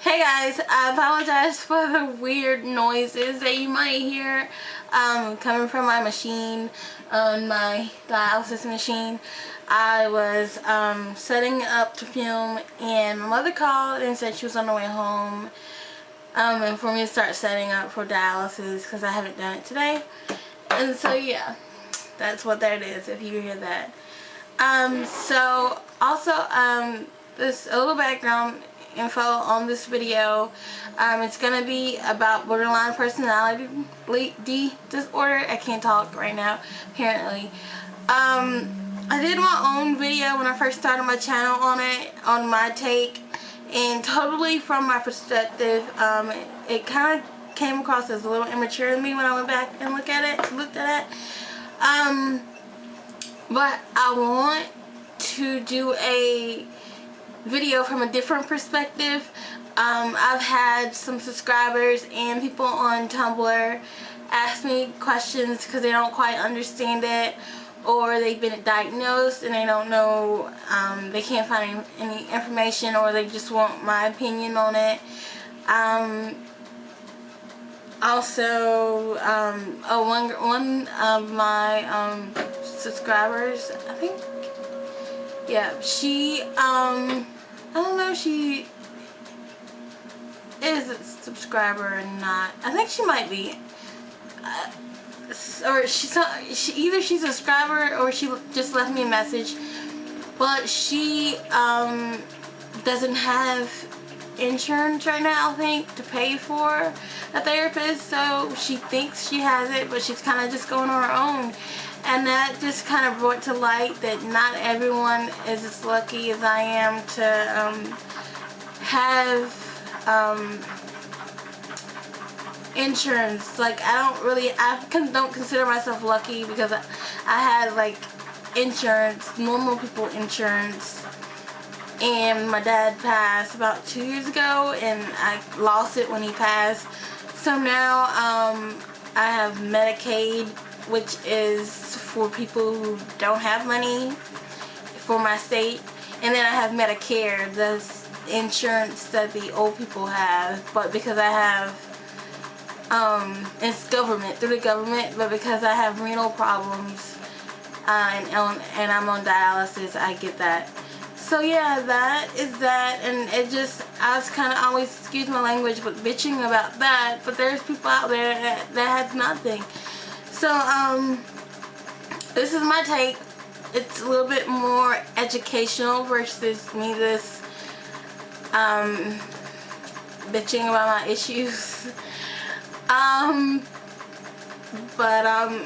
Hey guys, I apologize for the weird noises that you might hear coming from my machine, on my dialysis machine. I was setting up to film and my mother called and said she was on the way home and for me to start setting up for dialysis because I haven't done it today. And so yeah, that's what that is if you hear that. So also there's a little background info on this video. It's gonna be about borderline personality disorder. I can't talk right now apparently. I did my own video when I first started my channel on it, on my take, and totally from my perspective. It kind of came across as a little immature to me when I went back and looked at it. But I want to do a video from a different perspective. I've had some subscribers and people on Tumblr ask me questions because they don't quite understand it, or they've been diagnosed and they don't know, they can't find any information, or they just want my opinion on it. Also, one of my subscribers, I think, yeah, she, I don't know if she is a subscriber or not. I think she might be. Or either she's a subscriber or she just left me a message. But she doesn't have insurance right now, I think, to pay for a therapist. So she thinks she has it, but she's kind of just going on her own. And that just kind of brought to light that not everyone is as lucky as I am to have insurance. Like, I don't consider myself lucky because I had like insurance, normal people insurance, and my dad passed about 2 years ago and I lost it when he passed. So now I have Medicaid, which is for people who don't have money for my state, and then I have Medicare, the insurance that the old people have. But because I have it's government, through the government, but because I have renal problems and I'm on dialysis, I get that. So yeah, that is that. And it just, I was kind of always, excuse my language, but bitching about that. But there's people out there that has nothing. So this is my take. It's a little bit more educational versus me just bitching about my issues.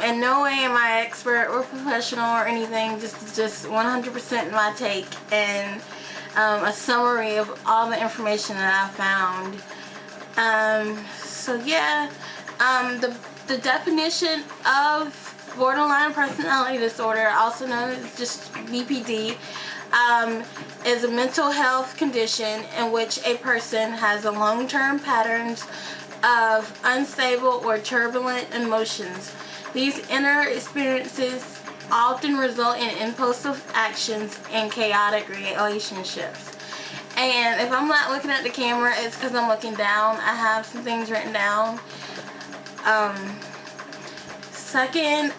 In no way am I expert or professional or anything. Just 100% my take and a summary of all the information that I found. So yeah, the definition of borderline personality disorder, also known as just BPD, is a mental health condition in which a person has a long-term patterns of unstable or turbulent emotions. These inner experiences often result in impulsive actions and chaotic relationships. And if I'm not looking at the camera, it's because I'm looking down. I have some things written down. Second,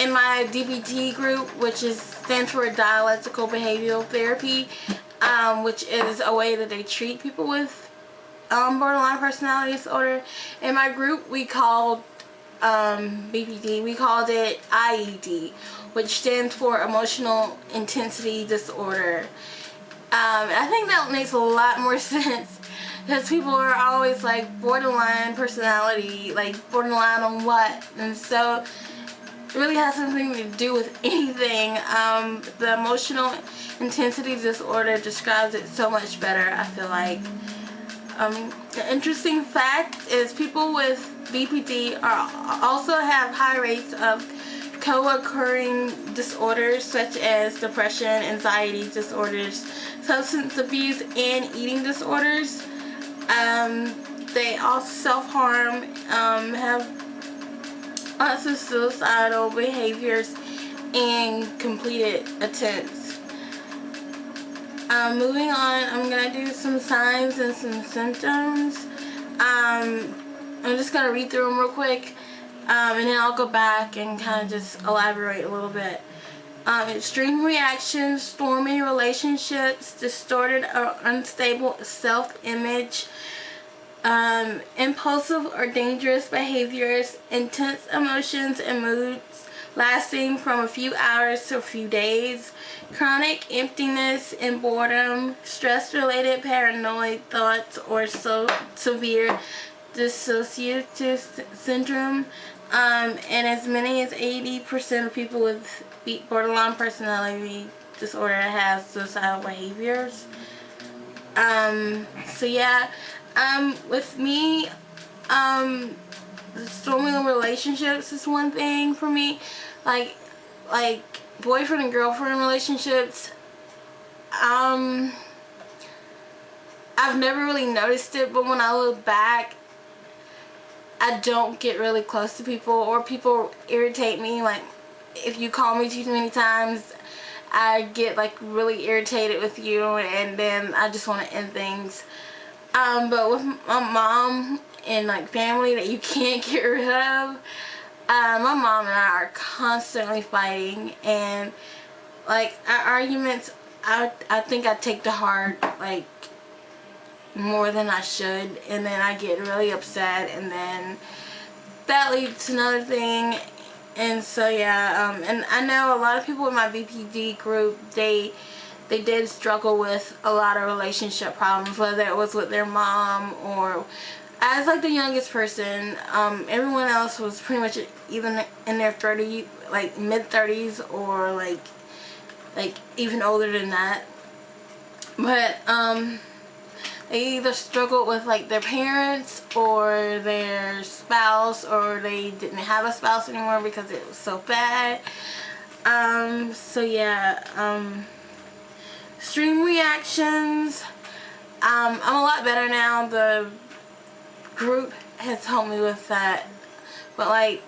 in my DBT group, which stands for Dialectical Behavioral Therapy, which is a way that they treat people with borderline personality disorder. In my group, we called BPD, we called it IED, which stands for Emotional Intensity Disorder. I think that makes a lot more sense, because people are always like, borderline personality, like borderline on what? And so it really has something to do with anything. The emotional intensity disorder describes it so much better, I feel like. The interesting fact is people with BPD also have high rates of co-occurring disorders such as depression, anxiety disorders, substance abuse, and eating disorders. They also self-harm, have lots of suicidal behaviors, and completed attempts. Moving on, I'm going to do some signs and some symptoms. I'm just going to read through them real quick, and then I'll go back and kind of just elaborate a little bit. Extreme reactions, stormy relationships, distorted or unstable self-image, impulsive or dangerous behaviors, intense emotions and moods lasting from a few hours to a few days, chronic emptiness and boredom, stress-related paranoid thoughts or severe dissociative syndrome, and as many as 80% of people with borderline personality disorder have suicidal behaviors. So yeah, with me, storming relationships is one thing for me. Like boyfriend and girlfriend relationships, I've never really noticed it, but when I look back, I don't get really close to people, or people irritate me. Like, if you call me too many times, I get like really irritated with you, and then I just want to end things. But with my mom and like family that you can't get rid of, my mom and I are constantly fighting, and like our arguments, I think I take to heart like more than I should, and then I get really upset, and then that leads to another thing. And so yeah, and I know a lot of people in my BPD group, they did struggle with a lot of relationship problems, whether it was with their mom or as like the youngest person. Everyone else was pretty much either in their 30s, like mid-30s, or like even older than that. But they either struggled with like their parents or their spouse, or they didn't have a spouse anymore because it was so bad. So yeah, extreme reactions, I'm a lot better now. The group has helped me with that, but like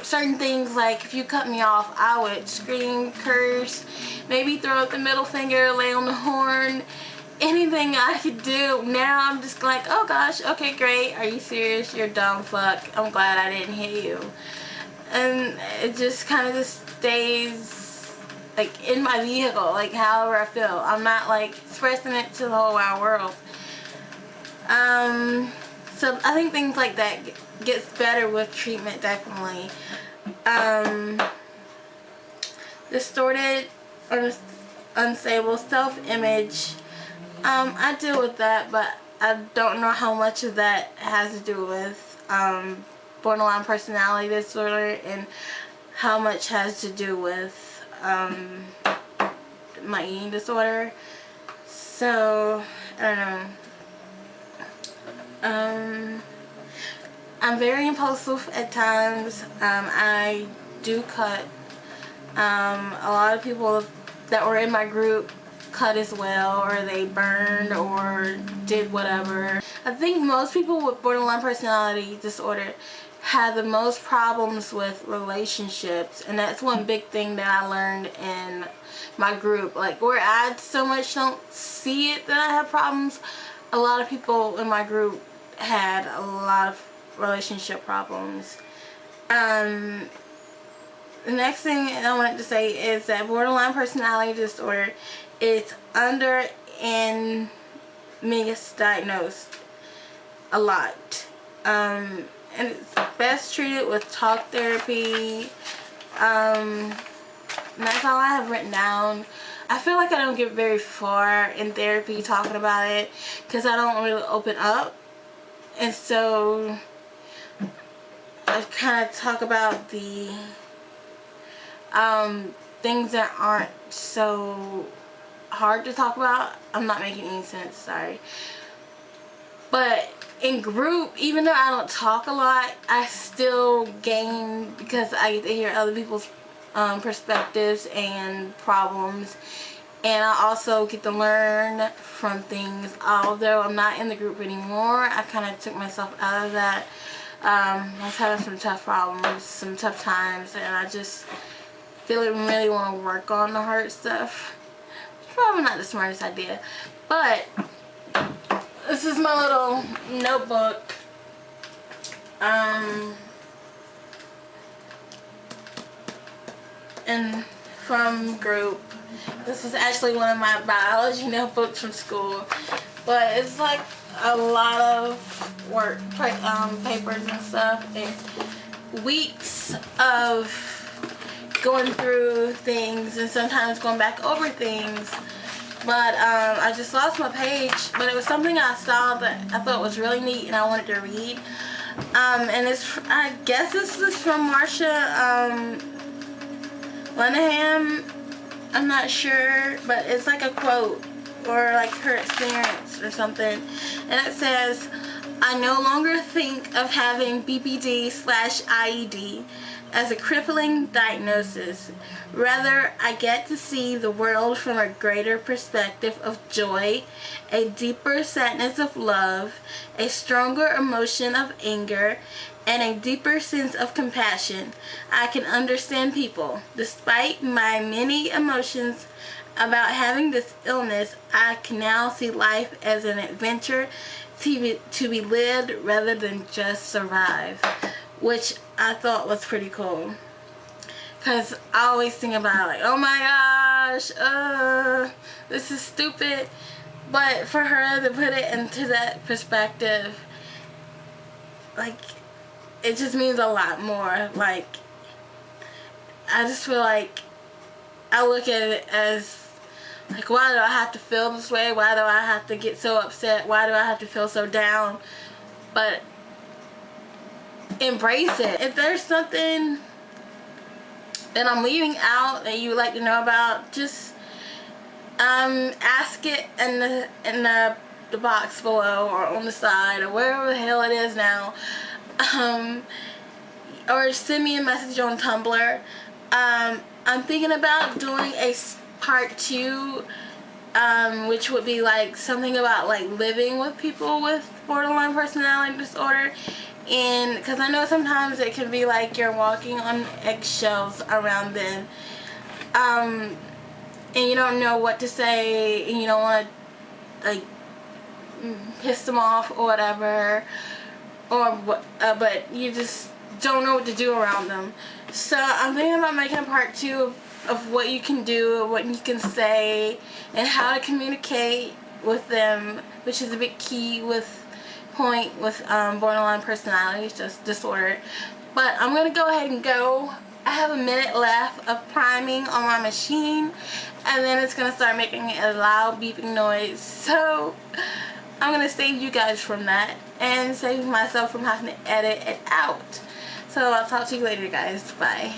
certain things, like if you cut me off, I would scream, curse, maybe throw up the middle finger, lay on the horn, anything I could do. Now I'm just like, oh gosh, okay, great, are you serious, you're dumb fuck, I'm glad I didn't hit you. And it just kind of just stays like in my vehicle, like however I feel. I'm not like expressing it to the whole wide world. So I think things like that gets better with treatment, definitely. Distorted or unstable self-image, I deal with that, but I don't know how much of that has to do with borderline personality disorder and how much has to do with my eating disorder. So I don't know. I'm very impulsive at times. I do cut. A lot of people that were in my group cut as well, or they burned or did whatever. I think most people with borderline personality disorder have the most problems with relationships, and that's one big thing that I learned in my group. Like, where I so much don't see it that I have problems, a lot of people in my group had a lot of relationship problems. The next thing I wanted to say is that borderline personality disorder is under and misdiagnosed a lot. And it's best treated with talk therapy. And that's all I have written down. I feel like I don't get very far in therapy talking about it because I don't really open up. And so I kind of talk about the things that aren't so hard to talk about. I'm not making any sense, sorry. But in group, even though I don't talk a lot, I still gain because I get to hear other people's perspectives and problems, and I also get to learn from things. Although I'm not in the group anymore, I kind of took myself out of that. I was having some tough problems, some tough times, and I just really want to work on the hard stuff, probably not the smartest idea. But this is my little notebook. And from group. This is actually one of my biology notebooks from school. But it's like a lot of work, papers and stuff, and weeks of going through things and sometimes going back over things. But I just lost my page, but it was something I saw that I thought was really neat and I wanted to read. And it's, I guess this is from Marsha Linehan. I'm not sure, but it's like a quote or like her experience or something, and it says, "I no longer think of having BPD/IED as a crippling diagnosis. Rather, I get to see the world from a greater perspective of joy, a deeper sadness of love, a stronger emotion of anger, and a deeper sense of compassion. I can understand people. Despite my many emotions about having this illness, I can now see life as an adventure to be lived rather than just survive," which I thought was pretty cool. Because I always think about like, oh my gosh, this is stupid. But for her to put it into that perspective, like, it just means a lot more. Like, I just feel like I look at it as like, why do I have to feel this way? Why do I have to get so upset? Why do I have to feel so down? But embrace it. If there's something that I'm leaving out that you would like to know about, just ask it in the box below or on the side or wherever the hell it is now. Or send me a message on Tumblr. I'm thinking about doing a part 2, which would be like something about like living with people with borderline personality disorder. And because I know sometimes it can be like you're walking on eggshells around them, and you don't know what to say, and you don't want to like piss them off or whatever, or what, but you just don't know what to do around them. So I'm thinking about making a part 2 of what you can do, what you can say, and how to communicate with them, which is a big key with borderline personality disorder. But I'm gonna go ahead and go. I have a minute left of priming on my machine, and then it's gonna start making a loud beeping noise. So I'm gonna save you guys from that and save myself from having to edit it out. So I'll talk to you later, guys. Bye.